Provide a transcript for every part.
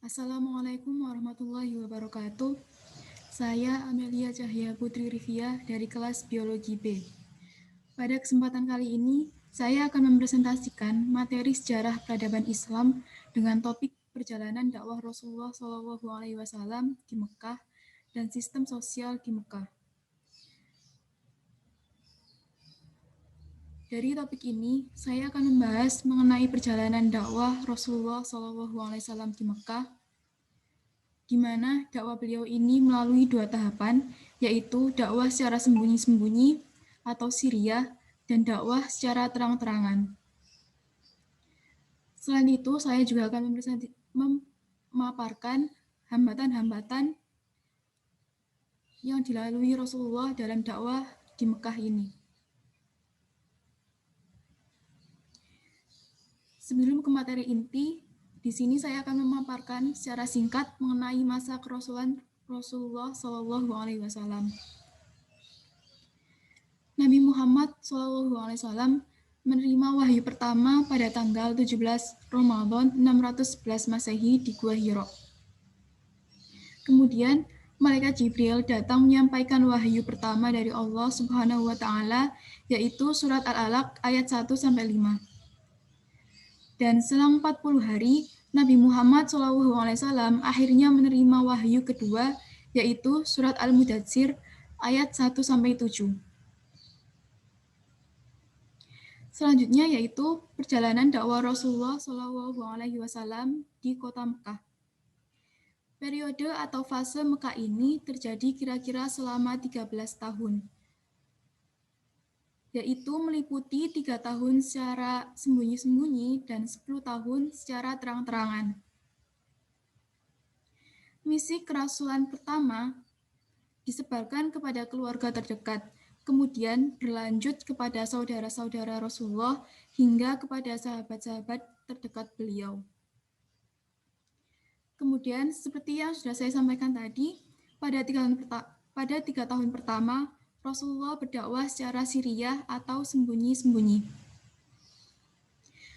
Assalamualaikum warahmatullahi wabarakatuh. Saya Amelia Cahya Putri Rivia dari kelas Biologi B. Pada kesempatan kali ini, saya akan mempresentasikan materi sejarah peradaban Islam dengan topik perjalanan dakwah Rasulullah SAW di Mekah dan sistem sosial di Mekah. Dari topik ini, saya akan membahas mengenai perjalanan dakwah Rasulullah SAW di Mekah, di mana dakwah beliau ini melalui 2 tahapan, yaitu dakwah secara sembunyi-sembunyi atau siriyah dan dakwah secara terang-terangan. Selain itu, saya juga akan memaparkan hambatan-hambatan yang dilalui Rasulullah dalam dakwah di Mekah ini. Sebelum ke materi inti, di sini saya akan memaparkan secara singkat mengenai masa kerasulan Rasulullah SAW. Nabi Muhammad SAW menerima wahyu pertama pada tanggal 17 Ramadan 611 Masehi di Gua Hira. Kemudian, Malaikat Jibril datang menyampaikan wahyu pertama dari Allah Subhanahu wa taala, yaitu surat Al-Alaq ayat 1-5. Dan selang 40 hari, Nabi Muhammad SAW akhirnya menerima wahyu kedua, yaitu surat Al-Mudatsir ayat 1-7. Selanjutnya yaitu perjalanan dakwah Rasulullah SAW di kota Mekah. Periode atau fase Mekah ini terjadi kira-kira selama 13 tahun, yaitu meliputi 3 tahun secara sembunyi-sembunyi dan 10 tahun secara terang-terangan. Misi kerasulan pertama disebarkan kepada keluarga terdekat, kemudian berlanjut kepada saudara-saudara Rasulullah hingga kepada sahabat-sahabat terdekat beliau. Kemudian, seperti yang sudah saya sampaikan tadi, pada 3 tahun pertama, Rasulullah berdakwah secara siriyah atau sembunyi-sembunyi.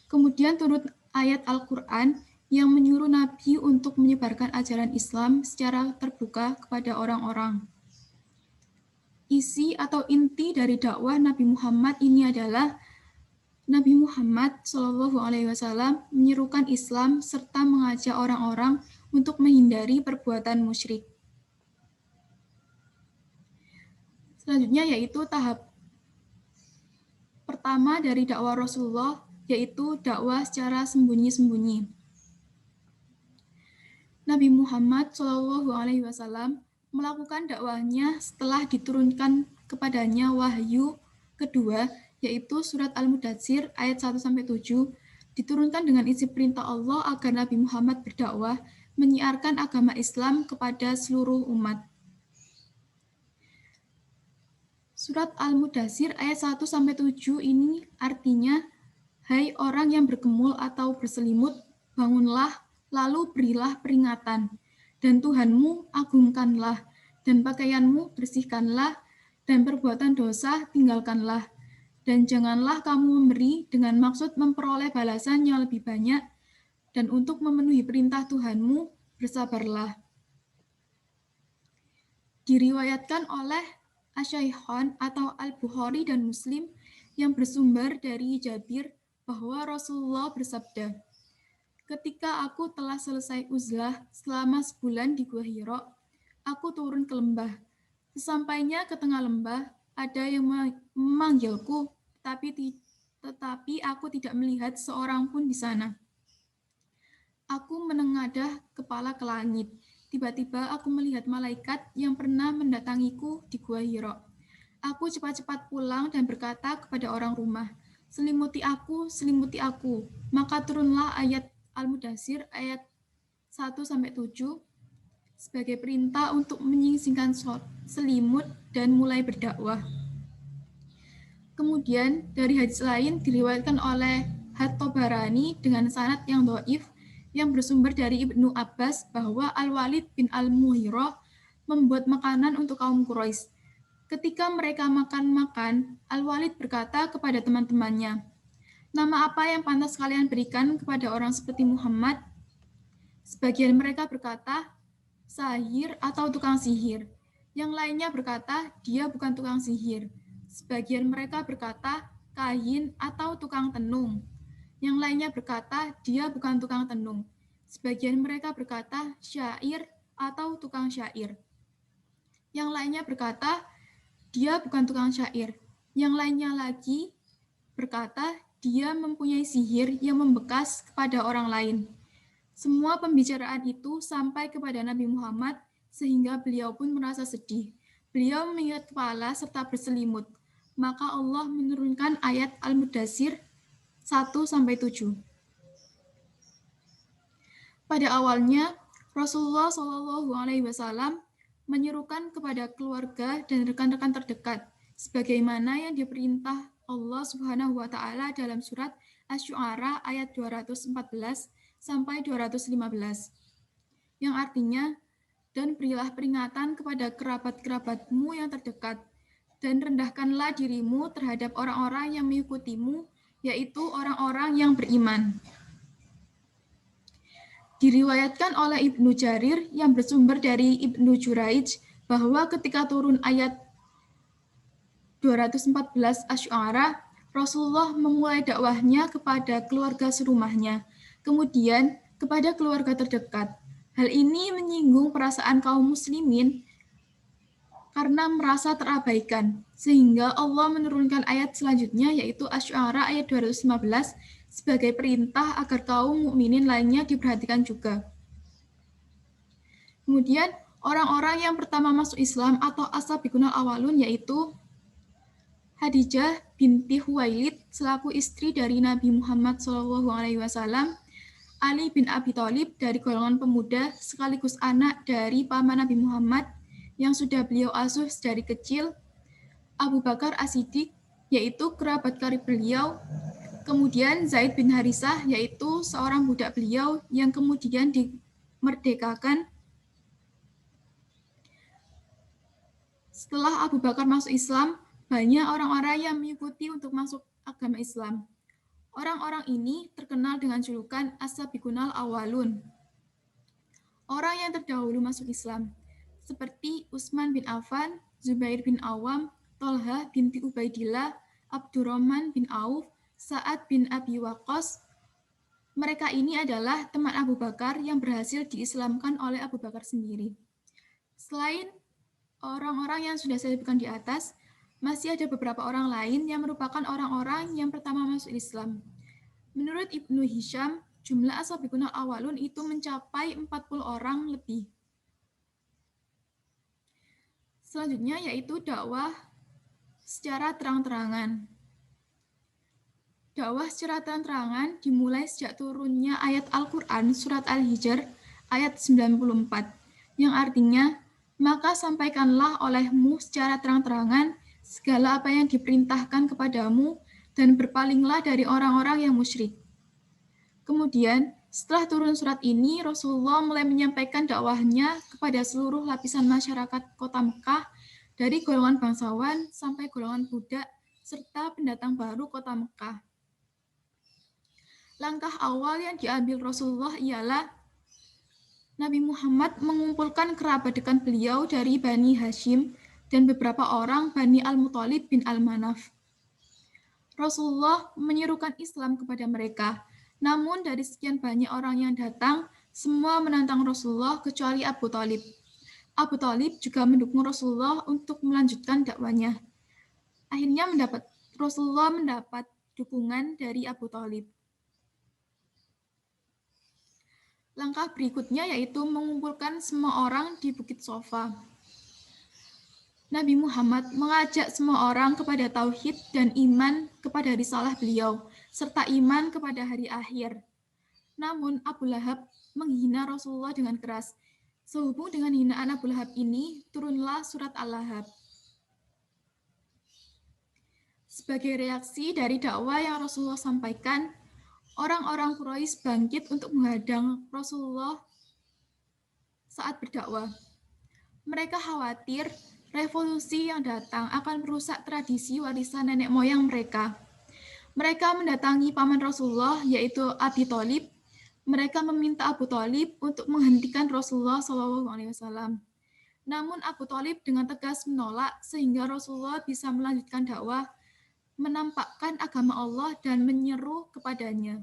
Kemudian turut ayat Al-Quran yang menyuruh Nabi untuk menyebarkan ajaran Islam secara terbuka kepada orang-orang. Isi atau inti dari dakwah Nabi Muhammad ini adalah Nabi Muhammad SAW menyerukan Islam serta mengajak orang-orang untuk menghindari perbuatan musyrik. Selanjutnya yaitu tahap pertama dari dakwah Rasulullah, yaitu dakwah secara sembunyi-sembunyi. Nabi Muhammad SAW melakukan dakwahnya setelah diturunkan kepadanya wahyu kedua, yaitu surat Al-Mudatsir ayat 1-7, diturunkan dengan isi perintah Allah agar Nabi Muhammad berdakwah, menyiarkan agama Islam kepada seluruh umat. Surat Al-Mudatsir ayat 1-7 ini artinya, hai orang yang bergemul atau berselimut, bangunlah, lalu berilah peringatan, dan Tuhanmu agungkanlah, dan pakaianmu bersihkanlah, dan perbuatan dosa tinggalkanlah, dan janganlah kamu memberi dengan maksud memperoleh balasan yang lebih banyak, dan untuk memenuhi perintah Tuhanmu, bersabarlah. Diriwayatkan oleh Asy-Syaikhain atau Al-Bukhari dan Muslim yang bersumber dari Jabir bahwa Rasulullah bersabda, ketika aku telah selesai uzlah selama sebulan di Gua Hira, aku turun ke lembah. Sesampainya ke tengah lembah, ada yang memanggilku, tetapi aku tidak melihat seorang pun di sana. Aku menengadah kepala ke langit. Tiba-tiba aku melihat malaikat yang pernah mendatangiku di Gua Hira. Aku cepat-cepat pulang dan berkata kepada orang rumah, selimuti aku, selimut'i aku. Maka turunlah ayat Al-Mudatsir ayat 1-7 sebagai perintah untuk menyingkirkan selimut dan mulai berdakwah. Kemudian dari hadis lain diriwayatkan oleh At-Tabarani dengan sanad yang dhaif yang bersumber dari Ibnu Abbas bahwa Al-Walid bin Al-Mughirah membuat makanan untuk kaum Quraisy. Ketika mereka makan-makan, Al-Walid berkata kepada teman-temannya, nama apa yang pantas kalian berikan kepada orang seperti Muhammad? Sebagian mereka berkata, sahir atau tukang sihir. Yang lainnya berkata, dia bukan tukang sihir. Sebagian mereka berkata, kahin atau tukang tenung. Yang lainnya berkata, dia bukan tukang tenung. Sebagian mereka berkata, syair atau tukang syair. Yang lainnya berkata, dia bukan tukang syair. Yang lainnya lagi berkata, dia mempunyai sihir yang membekas kepada orang lain. Semua pembicaraan itu sampai kepada Nabi Muhammad, sehingga beliau pun merasa sedih. Beliau mengingat kepala serta berselimut. Maka Allah menurunkan ayat Al-Mudaththir 1-7. Pada awalnya, Rasulullah SAW menyerukan kepada keluarga dan rekan-rekan terdekat, sebagaimana yang diperintah Allah Subhanahu wa Ta'ala dalam surat Asy-Syu'ara ayat 214-215, yang artinya, dan berilah peringatan kepada kerabat-kerabatmu yang terdekat, dan rendahkanlah dirimu terhadap orang-orang yang mengikutimu, yaitu orang-orang yang beriman. Diriwayatkan oleh Ibnu Jarir yang bersumber dari Ibnu Juraij bahwa ketika turun ayat 214 Asy-Syu'ara, Rasulullah memulai dakwahnya kepada keluarga serumahnya, kemudian kepada keluarga terdekat. Hal ini menyinggung perasaan kaum muslimin karena merasa terabaikan, sehingga Allah menurunkan ayat selanjutnya yaitu Asy-Syu'ara ayat 215 sebagai perintah agar kaum mukminin lainnya diperhatikan juga. Kemudian orang-orang yang pertama masuk Islam atau as-sabiqunal awalun yaitu Khadijah binti Khuwailid selaku istri dari Nabi Muhammad SAW, Ali bin Abi Thalib dari golongan pemuda sekaligus anak dari paman Nabi Muhammad yang sudah beliau asuh dari kecil, Abu Bakar As-Siddiq yaitu kerabat karib beliau, kemudian Zaid bin Harisah yaitu seorang budak beliau yang kemudian dimerdekakan. Setelah Abu Bakar masuk Islam, banyak orang-orang yang mengikuti untuk masuk agama Islam. Orang-orang ini terkenal dengan julukan As-Sabiqunal Awwalun. Orang yang terdahulu masuk Islam, seperti Utsman bin Affan, Zubair bin Awam, Thalhah binti Ubaidillah, Abdurrahman bin Auf, Sa'ad bin Abi Waqqas. Mereka ini adalah teman Abu Bakar yang berhasil diislamkan oleh Abu Bakar sendiri. Selain orang-orang yang sudah saya sebutkan di atas, masih ada beberapa orang lain yang merupakan orang-orang yang pertama masuk Islam. Menurut Ibnu Hisham, jumlah as-sabiqunal awalun itu mencapai 40 orang lebih. Selanjutnya yaitu dakwah secara terang-terangan. Dakwah secara terang-terangan dimulai sejak turunnya ayat Al-Quran surat Al-Hijr ayat 94, yang artinya, maka sampaikanlah olehmu secara terang-terangan segala apa yang diperintahkan kepadamu dan berpalinglah dari orang-orang yang musyrik. Kemudian, setelah turun surat ini, Rasulullah mulai menyampaikan dakwahnya kepada seluruh lapisan masyarakat kota Mekah, dari golongan bangsawan sampai golongan budak, serta pendatang baru kota Mekah. Langkah awal yang diambil Rasulullah ialah Nabi Muhammad mengumpulkan kerabat dekat beliau dari Bani Hashim dan beberapa orang Bani Al-Muthalib bin Al-Manaf. Rasulullah menyerukan Islam kepada mereka, namun dari sekian banyak orang yang datang, semua menantang Rasulullah kecuali Abu Thalib. Abu Thalib juga mendukung Rasulullah untuk melanjutkan dakwanya. Akhirnya Rasulullah mendapat dukungan dari Abu Thalib. Langkah berikutnya yaitu mengumpulkan semua orang di Bukit Sofa. Nabi Muhammad mengajak semua orang kepada tauhid dan iman kepada risalah beliau, serta iman kepada hari akhir. Namun Abu Lahab menghina Rasulullah dengan keras. Sehubung dengan hinaan Abu Lahab ini, turunlah surat Al-Lahab. Sebagai reaksi dari dakwah yang Rasulullah sampaikan, orang-orang Quraisy bangkit untuk menghadang Rasulullah saat berdakwah. Mereka khawatir revolusi yang datang akan merusak tradisi warisan nenek moyang mereka. Mereka mendatangi paman Rasulullah, yaitu Abi Thalib, Mereka meminta Abu Thalib untuk menghentikan Rasulullah SAW. Namun Abu Thalib dengan tegas menolak sehingga Rasulullah bisa melanjutkan dakwah, menampakkan agama Allah dan menyeru kepadanya.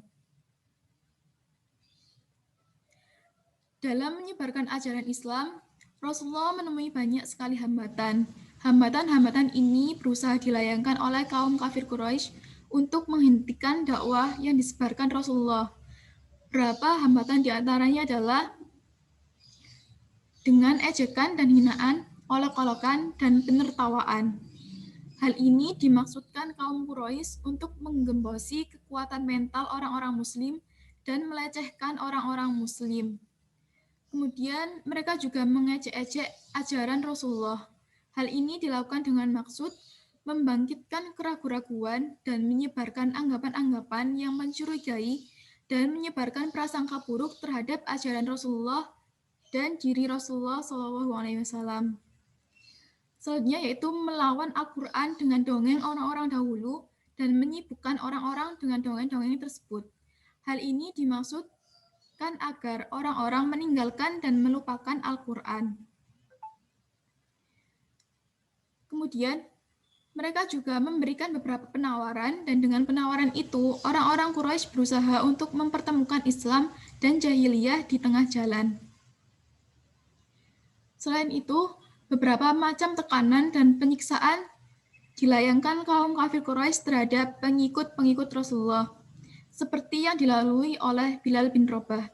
Dalam menyebarkan ajaran Islam, Rasulullah menemui banyak sekali hambatan. Hambatan-hambatan ini berusaha dilayangkan oleh kaum kafir Quraisy untuk menghentikan dakwah yang disebarkan Rasulullah. Beberapa hambatan di antaranya adalah dengan ejekan dan hinaan, olok-olokan, dan penertawaan. Hal ini dimaksudkan kaum Quraisy untuk menggembosi kekuatan mental orang-orang Muslim dan melecehkan orang-orang Muslim. Kemudian mereka juga mengejek-ejek ajaran Rasulullah. Hal ini dilakukan dengan maksud membangkitkan keraguan-raguan dan menyebarkan anggapan-anggapan yang mencurigai dan menyebarkan prasangka buruk terhadap ajaran Rasulullah dan diri Rasulullah SAW. Selanjutnya yaitu melawan Al-Quran dengan dongeng orang-orang dahulu dan menyibukkan orang-orang dengan dongeng-dongeng tersebut. Hal ini dimaksudkan agar orang-orang meninggalkan dan melupakan Al-Quran. Kemudian, mereka juga memberikan beberapa penawaran, dan dengan penawaran itu, orang-orang Quraisy berusaha untuk mempertemukan Islam dan jahiliyah di tengah jalan. Selain itu, beberapa macam tekanan dan penyiksaan dilayangkan kaum kafir Quraisy terhadap pengikut-pengikut Rasulullah, seperti yang dilalui oleh Bilal bin Rabah.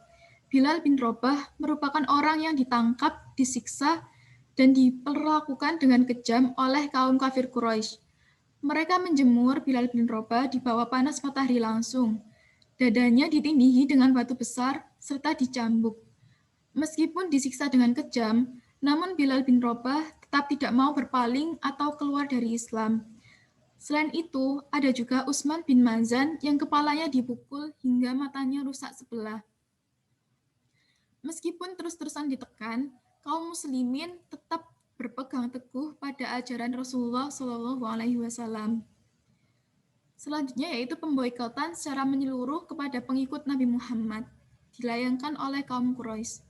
Bilal bin Rabah merupakan orang yang ditangkap, disiksa, dan diperlakukan dengan kejam oleh kaum kafir Quraisy. Mereka menjemur Bilal bin Rabah di bawah panas matahari langsung. Dadanya ditindihi dengan batu besar serta dicambuk. Meskipun disiksa dengan kejam, namun Bilal bin Rabah tetap tidak mau berpaling atau keluar dari Islam. Selain itu, ada juga Utsman bin Mazan yang kepalanya dipukul hingga matanya rusak sebelah. Meskipun terus-terusan ditekan, kaum muslimin tetap berpegang teguh pada ajaran Rasulullah SAW. Selanjutnya yaitu pemboikotan secara menyeluruh kepada pengikut Nabi Muhammad, dilayangkan oleh kaum Quraisy.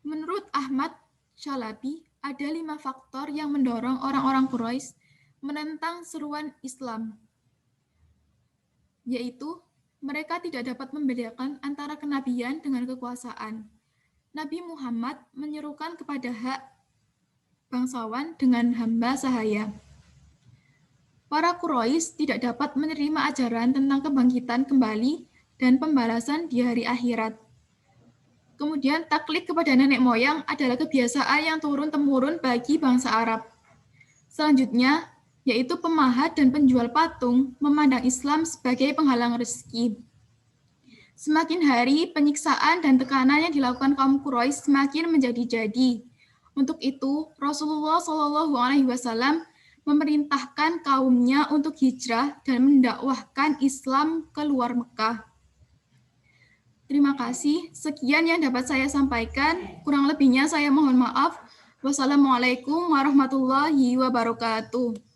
Menurut Ahmad Syalabi, ada 5 faktor yang mendorong orang-orang Quraisy menentang seruan Islam, yaitu mereka tidak dapat membedakan antara kenabian dengan kekuasaan. Nabi Muhammad menyerukan kepada hak bangsawan dengan hamba sahaya. Para Quraisy tidak dapat menerima ajaran tentang kebangkitan kembali dan pembalasan di hari akhirat. Kemudian taklid kepada nenek moyang adalah kebiasaan yang turun-temurun bagi bangsa Arab. Selanjutnya, yaitu pemahat dan penjual patung memandang Islam sebagai penghalang rezeki. Semakin hari, penyiksaan dan tekanan yang dilakukan kaum Quraisy semakin menjadi-jadi. Untuk itu, Rasulullah SAW memerintahkan kaumnya untuk hijrah dan mendakwahkan Islam keluar Mekah. Terima kasih. Sekian yang dapat saya sampaikan. Kurang lebihnya saya mohon maaf. Wassalamualaikum warahmatullahi wabarakatuh.